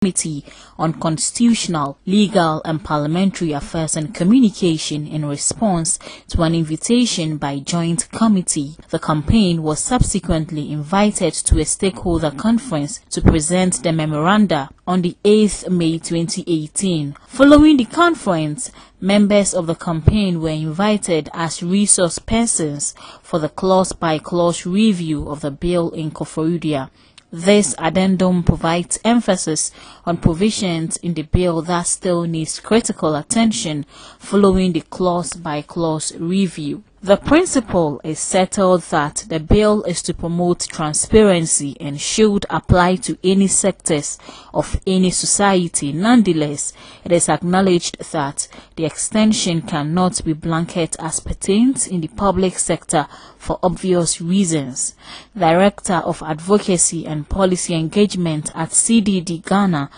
Committee on Constitutional, Legal and Parliamentary Affairs and Communication in response to an invitation by Joint Committee. The campaign was subsequently invited to a stakeholder conference to present the memoranda on the 8th May 2018. Following the conference, members of the campaign were invited as resource persons for the clause-by-clause review of the bill in Koforidua. This addendum provides emphasis on provisions in the bill that still needs critical attention following the clause-by-clause review. The principle is settled that the bill is to promote transparency and should apply to any sectors of any society. Nonetheless, it is acknowledged that the extension cannot be blanket as pertains in the public sector for obvious reasons. Director of Advocacy and Policy Engagement at CDD Ghana,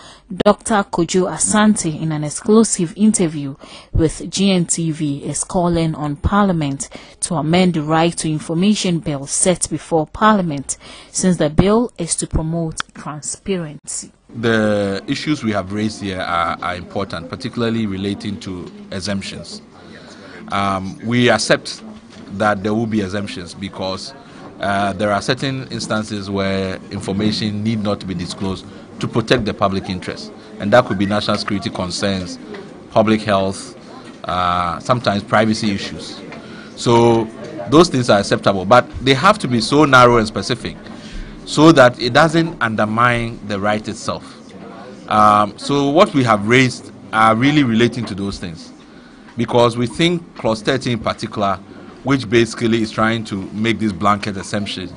Dr. Kojo Asante, in an exclusive interview with GNTV, is calling on Parliament to amend the Right to Information Bill set before Parliament, since the bill is to promote transparency. The issues we have raised here are important, particularly relating to exemptions. We accept that there will be exemptions because there are certain instances where information need not be disclosed to protect the public interest, and that could be national security concerns, public health, sometimes privacy issues. So those things are acceptable, but they have to be so narrow and specific so that it doesn't undermine the right itself. So what we have raised are really relating to those things, because we think Clause 30 in particular, which basically is trying to make this blanket exemption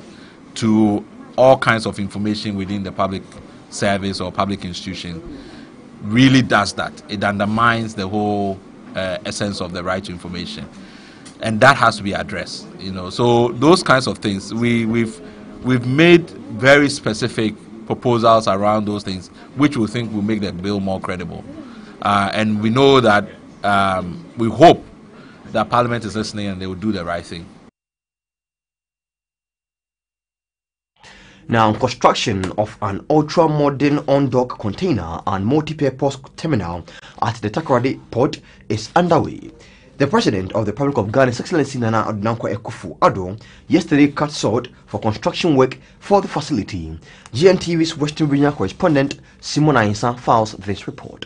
to all kinds of information within the public service or public institution, really does that. It undermines the whole essence of the right to information, and that has to be addressed. So those kinds of things, we've made very specific proposals around those things, which we think will make the bill more credible, and we know that we hope that Parliament is listening and they will do the right thing. Now, construction of an ultra-modern on-dock container and multi-purpose terminal at the Takoradi port is underway. The President of the Republic of Ghana, His Excellency Nana Addo Dankwa Akufo-Addo, yesterday cut short for construction work for the facility. GNTV's Western Regional correspondent Simon Ainsa files this report.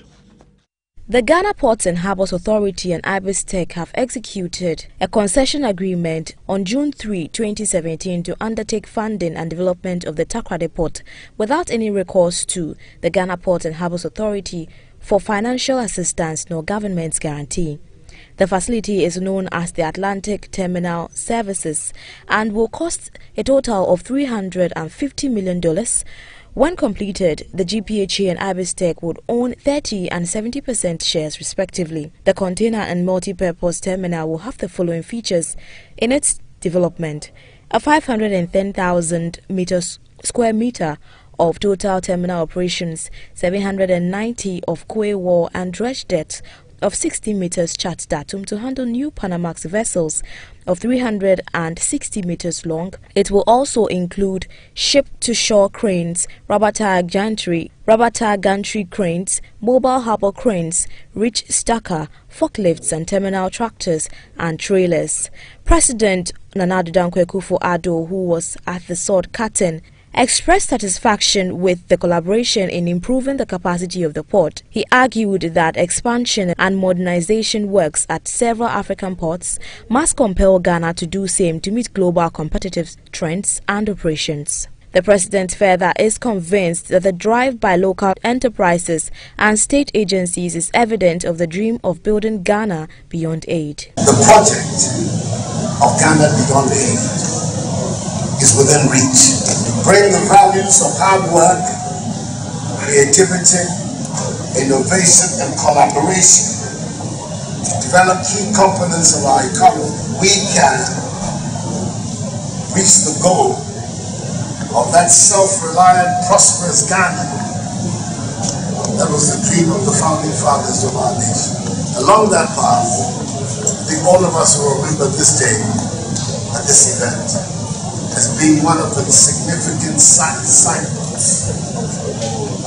The Ghana Ports and Harbours Authority and IBIS-TEC have executed a concession agreement on June 3, 2017 to undertake funding and development of the Takoradi Port without any recourse to the Ghana Ports and Harbours Authority for financial assistance nor government's guarantee. The facility is known as the Atlantic Terminal Services and will cost a total of $350 million. When completed, the GPHA and IBIS-TEC would own 30% and 70% shares respectively. The container and multi-purpose terminal will have the following features in its development: a 510,000 square meter of total terminal operations, 790 of quay wall and dredge depth of 60 meters chart datum to handle new Panamax vessels of 360 meters long. It will also include ship-to-shore cranes, rubber tire gantry cranes, mobile harbor cranes, reach stacker, forklifts and terminal tractors and trailers. President Nana Addo Dankwa Akufo-Addo, who was at the sword cutting, expressed satisfaction with the collaboration in improving the capacity of the port. He argued that expansion and modernization works at several African ports must compel Ghana to do same to meet global competitive trends and operations. The President further is convinced that the drive by local enterprises and state agencies is evident of the dream of building Ghana beyond aid. The project of Ghana beyond aid is within reach. Bring the values of hard work, creativity, innovation and collaboration to develop key components of our economy. We can reach the goal of that self-reliant, prosperous Ghana that was the dream of the founding fathers of our nation. Along that path, I think all of us will remember this day at this event as being one of the significant signposts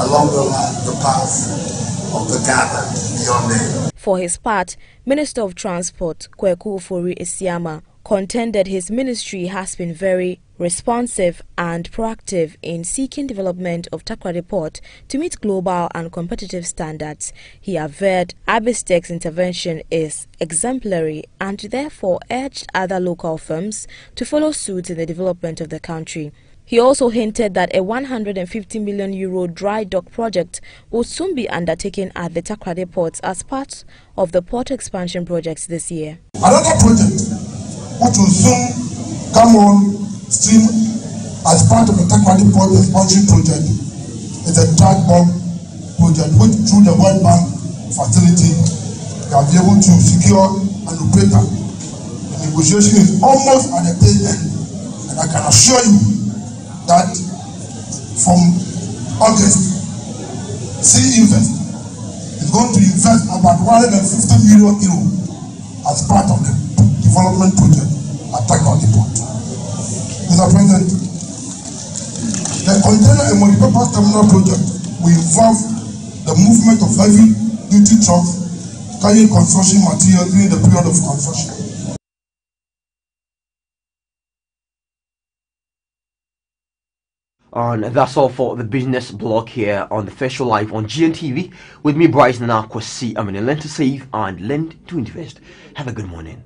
along the path of the Ghana beyond it. For his part, Minister of Transport Kweku Ofori-Esiama contended his ministry has been very responsive and proactive in seeking development of Takoradi Port to meet global and competitive standards. He averred Abistec's intervention is exemplary and therefore urged other local firms to follow suit in the development of the country. He also hinted that a €150 million dry dock project will soon be undertaken at the Takoradi Port as part of the port expansion projects this year. Another project which will soon come on stream as part of the Takoradi Port expansion project is a dry bulk project which through the World Bank facility can be able to secure an operator. The negotiation is almost at the tail end, and I can assure you that from August, Sea Invest is going to invest about €150 million as part of the development project at Takoradi Port. Mr. President, the container and multipurpose terminal project will involve the movement of heavy-duty trucks carrying construction materials during the period of construction. And that's all for the business blog here on the First Show Live on GNTV with me, Bryce Nana Kwasi. Amaning, learn to save and learn to invest. Have a good morning.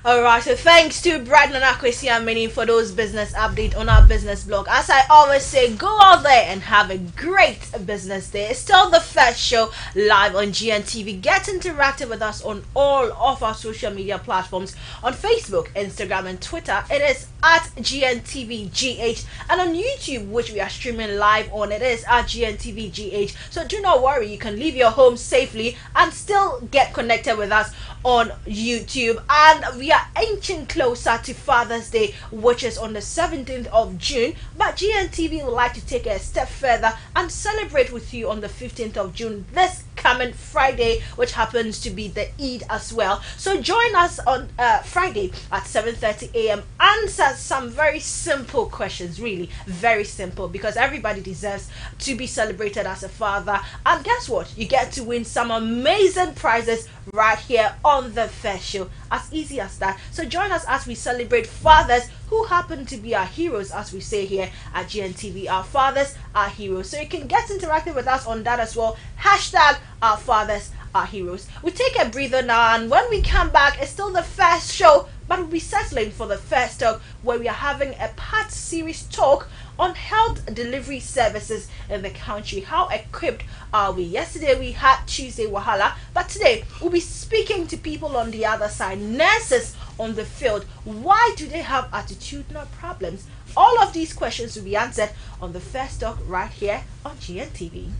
Alright, so thanks to Brad and Amaning for those business update on our business blog. As I always say, go out there and have a great business day. It's still the First Show live on GNTV. Get interactive with us on all of our social media platforms on Facebook, Instagram, and Twitter. It is at GNTVGH, and on YouTube, which we are streaming live on, it is at GNTVGH. So do not worry, you can leave your home safely and still get connected with us on YouTube. And we are inching closer to Father's Day, which is on the 17th of June, but GNTV would like to take it a step further and celebrate with you on the 15th of June, this coming Friday, which happens to be the Eid as well. So join us on Friday at 7:30 a.m. Answer some very simple questions, really very simple, because everybody deserves to be celebrated as a father. And guess what? You get to win some amazing prizes right here on the First Show. As easy as that. So join us as we celebrate fathers who happen to be our heroes, as we say here at GNTV. Our fathers are heroes. So you can get interactive with us on that as well. Hashtag our fathers are heroes. We take a breather now, and when we come back, it's still the First Show, but we'll be settling for the First Talk, where we are having a part series talk on health delivery services in the country. How equipped are we? Yesterday we had Tuesday Wahala, but today we'll be speaking to people on the other side, nurses on the field. Why do they have attitudinal problems? All of these questions will be answered on the First Talk right here on GNTV.